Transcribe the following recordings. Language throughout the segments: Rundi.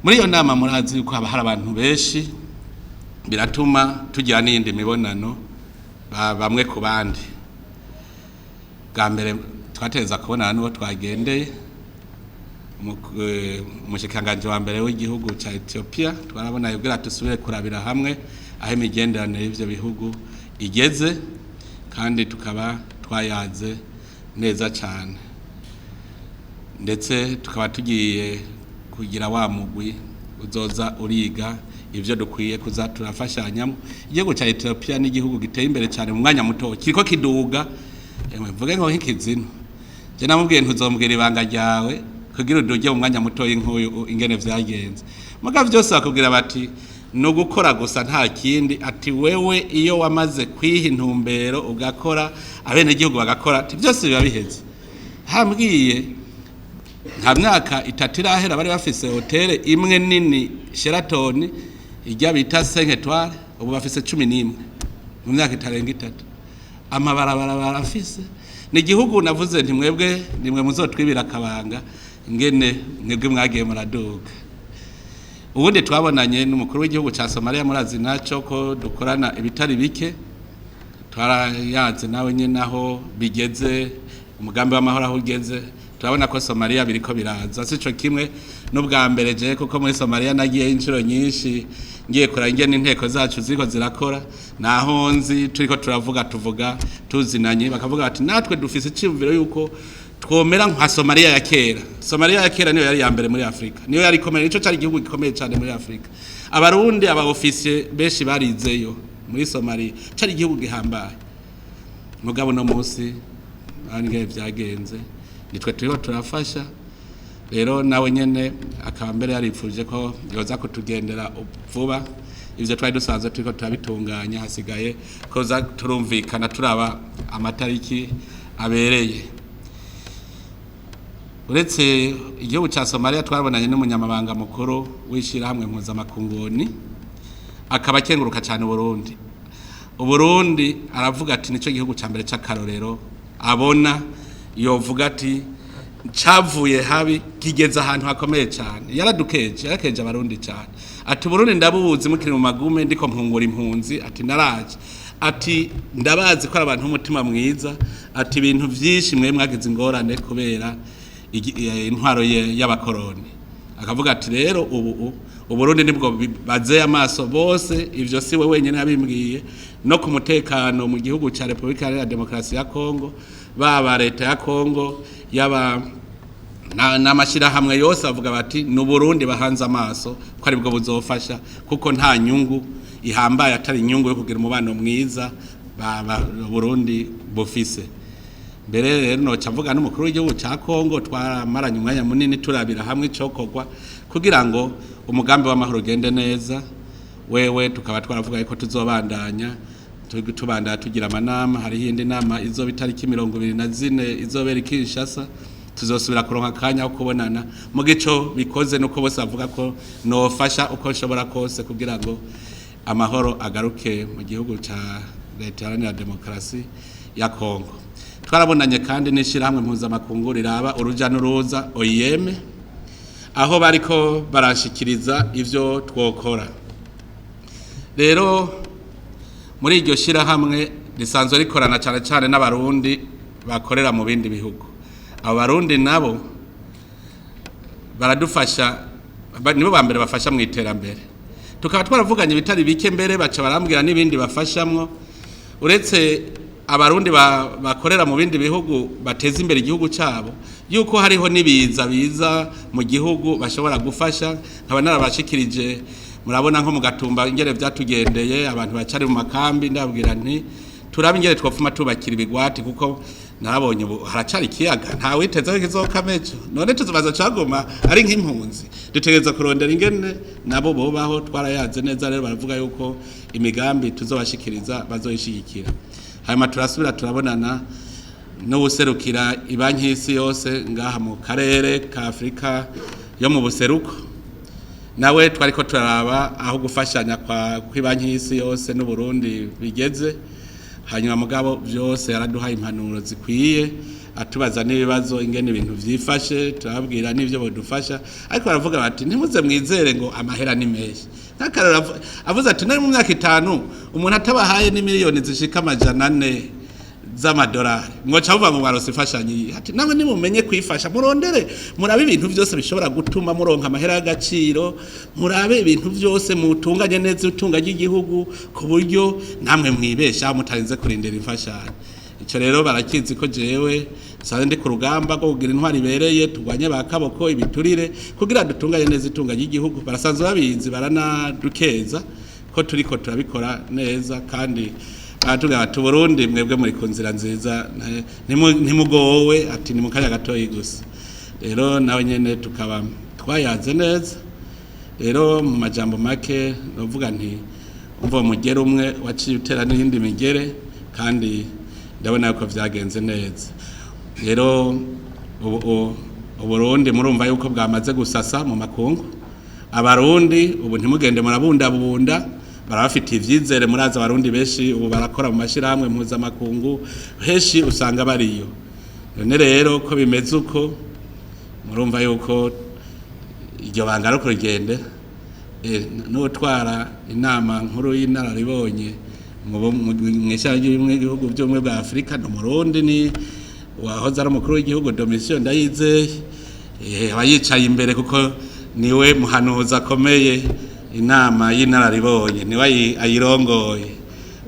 muri iyo nama murazi yuko haba hari abantu benshi biratuma tugira n'indi mibonano bamwe ku bandi. Bwa mbere twateza kubonana n'uwo twagendeye umushikiranganji wa mbere w'igihugu cya Ethiopia, twarabona yubwira tusubire kurabira hamwe aho imigenderanire y'ivyo bihugu igeze, kandi tukaba twayaze neza cyane, ndetse tukaba tugiye kugira wa mugwi uzoza uriga ivyo dukwiye kuza turafashanyamo. Igihugu cya Ethiopia ni igihugu giteye imbere cyane mu mwanya muto, kiriko kiduga mvuge ngo nk'ikizino. Je namubwiye ntuzombwira ibanga ryawe kugira uduge mu mwanya muto y'inkuyu ingene vyagenze. Muga vyose bakubwira bati no gukora gusa nta kindi, ati wewe iyo wamaze kwiha intumbero ugakora abene igihugu bagakora ati byose biba biheze. Hambwiye nta myaka 3 irahera bari bafise hotel imwe nini Sheraton ijya bita 5 étoiles, ubu bafise 11 mu myaka itarenga 3. Amabarabara barafise. Ni igihugu navuze nti mwebwe nimwe muzotwibira akabanga ngene mwebwe mwagiye muraduga. Ubundi twabonanye n'umukuru w'igihugu cya Somalia, murazi naco ko dukorana ibitari bike, twarayaze nawe nyene aho bigeze, umugambi w'amahoro aho ugeze. Turabona ko Somalia biriko biraza, sico kimwe n'ubwa mbere je kuko muri Somalia nagiye inshuro nyinshi ngiye kora ingene inteko zacu ziko zirakora, naho nzi turiko tuvuga tuzinanye, bakavuga bati natwe dufise iciyumviro yuko twomera nka Somalia ya kera. Somalia ya kera niyo yari ya mbere muri Afrika, niyo yari komeye, ico cari igihugu gikomeye cyane muri Afrika. Abarundi aba officier benshi barizeyo muri Somalia, cari igihugu gihambaye. Mugabo no munsi ange vyagenze, nitwe turiho turafasha. Rero nawe nyene akaba mbere yaripfuje ko yoza kutugendera vuba, ivyo twari dusanzwe turiko turabitunganya, hasigaye koza turumvikana turaba amatariki abereye. Uretse igihugu cya Somalia twarabonanye n'umunyamabanga mukuru wishira hamwe mpuzamakunguni, akaba akenguruka cyane Burundi. Uburundi aravuga ati nico gihugu cya mbere cy'akarorero abona, yovuga ati cavuye habi kigeze ahantu hakomeye cyane. Yarakeje abarundi cyane, ati Burundi ndabuzi mukiri mu magume ndiko mpungura impunzi, ati naraje, ati ndabazi ko abantu umutima mwiza, ati ibintu vyinshi mwe mwagize ingorane kubera intwaro y'abakoroni. Akavuga ati rero ubu Burundi nibwo bazeye amaso bose, ivyo si we wenyene yabimbwiye, no ku mutekano mu gihugu cya Republika ya Demokarasi ya Kongo, baba leta ya Kongo yaba n'amashira hamwe yose avuga bati no Burundi bahanze amaso ko aribwo buzofasha, kuko nta nyungu ihambaye atari inyungu yo kugira umubano mwiza Burundi bufise. Mbere rero no cavuga n'umukuru w'igihugu cya Kongo, twaramaranye umwanya munini turabira hamwe icokorwa kugira ngo umugambi w'amahoro ugende neza. Wewe tukaba twaravuga yuko tuzobandanya tugira amanama. Hari indi nama izoba itariki 24 izobera i Kinshasa, tuzosubira kuronka akanya ko kubonana mu gico bikoze nuko bose bavuga ko nofasha uko nshobora kose kugira ngo amahoro agaruke mu gihugu cya leta ya Demokarasi ya Kongo. Twarabonanye kandi n'ishira hamwe mpuzamakungu riraba uruja n'uruza OIM, aho bariko barashikiriza ivyo twokora. Rero muri iryo shira hamwe risanzwe rikorana cyane cyane n'abarundi bakorera mu bindi bihugu. Abo barundi nabo baradufasha, nibo bambere bafasha mu iterambere. Tukaba twaravuganye bitari bike, mbere baca barambwira n'ibindi bafashamwo. Uretse abarundi bakorera mu bindi bihugu bateza imbere igihugu cyabo, yuko hariho nibiza biza mu gihugu bashobora gufasha. Nkaba narabashikirije, murabona nko mu Gatumba ingere vyatugendeye, abantu bacari mu makambi, ndabwira nti turabe ingere twofuma tubakira ibigwati, kuko narabonye haracari ikiyaga nta witeza kizokamejo. None tuzobaza cagoma ari nk'impunzi, dutegereza kurondera ingene nabo bobaho. Twarayaze neza rero, baravuga yuko imigambi tuzobashikiriza bazoyishigikira. Hanyuma turasubira turabonana n'ubuserukira ibanki y'isi yose ngaha mu karere ka Afrika yo mu buseruko, nawe twariko turaraba aho gufashanya kw'ibanki y'isi yose n'u Burundi bigeze. Hanyuma mugabo byose yaraduhaye impanuro zikwiye, atubaza n'ibibazo ingene ibintu vyifashe turababwira n'ivyo bodufasha ariko baravuga bati ntimuze mwizere ngo amahera ni menshi nk'akarero avuze ati nari mu myaka 5 umuntu atabahaye ni miliyoni zishika 400 z'amadolari mwoca buva ngo mwarose ifashanyi ati namwe nimumenye kwifasha murondere murabe ibintu byose bishobora gutuma muronka amahera y'agaciro murabe ibintu byose mutunganye neza utunga ry'igihugu ku buryo namwe mwibesha mutarinze kurindira ifashanyo ico rero barakizi ko jewe sare ndi ku rugamba rwo kugira intwari ibereye tugwanye bakaboko ibiturire kugira dutunganye neza itunga ry'igihugu barasanzwe babizi baranadukeza ko turiko turabikora neza kandi atuga ati Burundi mwebwe muri ku nzira nziza ntimugowe ati ni mu kanya gatoyi gusa rero nawe nyene tukaba twayaze neza rero mu majambo make novuga nti umva mugere umwe waciye utera n'indi migere kandi ndabona ko vyagenze neza rero Burundi murumva yuko bwamaze gusasa mu makungu abarundi ubu ntimugende murabundabunda barafite ivyizere muraza abarundi benshi ubu barakora mu mashirahamwe mpuzamakungu henshi usanga bariyo none rero ko bimeze uko murumva yuko iryo banga riko rigende n'utwara inama nkuru y'inararibonye mw'ishaka ry'ibihugu by'ubumwe bwa Afurika no Murundi ni wahoze ari umukuru w'igihugu Domitien Ndayizeye abayicaye imbere kuko niwe muhanuzi akomeye inama y'inararibonye niwe ayirongoye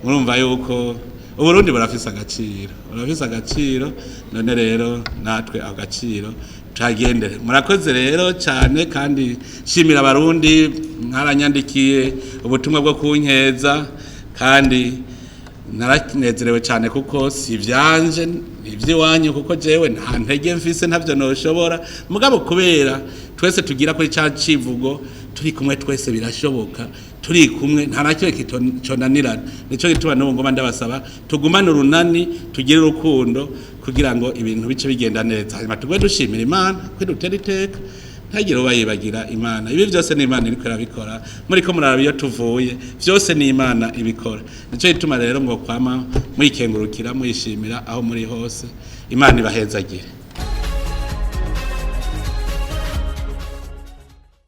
murumva yuko Uburundi burafise agaciro none rero natwe agaciro turagendere murakoze rero cyane kandi shimira abarundi mwaranyandikiye ubutumwa bwo kunkeza kandi naranezerewe cyane kuko si vyanje ivy'iwanyu kuko jewe nta ntege mfise ntavyo noshobora mugabo kubera twese tugira kuri ca civugo turi kumwe twese birashoboka turi kumwe nta nakyo kitonanirana nico gituma n'ubu ngoma ndabasaba tugumane urunani tugire urukundo kugira ngo ibintu bice bigenda neza hanyuma tugwe dushimira Imana kwidutera iteka ntagire ubayibagira Imana ibi byose ni Imana iriko irabikora muri ko muraraba iyo tuvuye byose ni Imana ibikora nico gituma rero ngo kwama mwikengurukira mwishimira aho muri hose Imana ibahezagire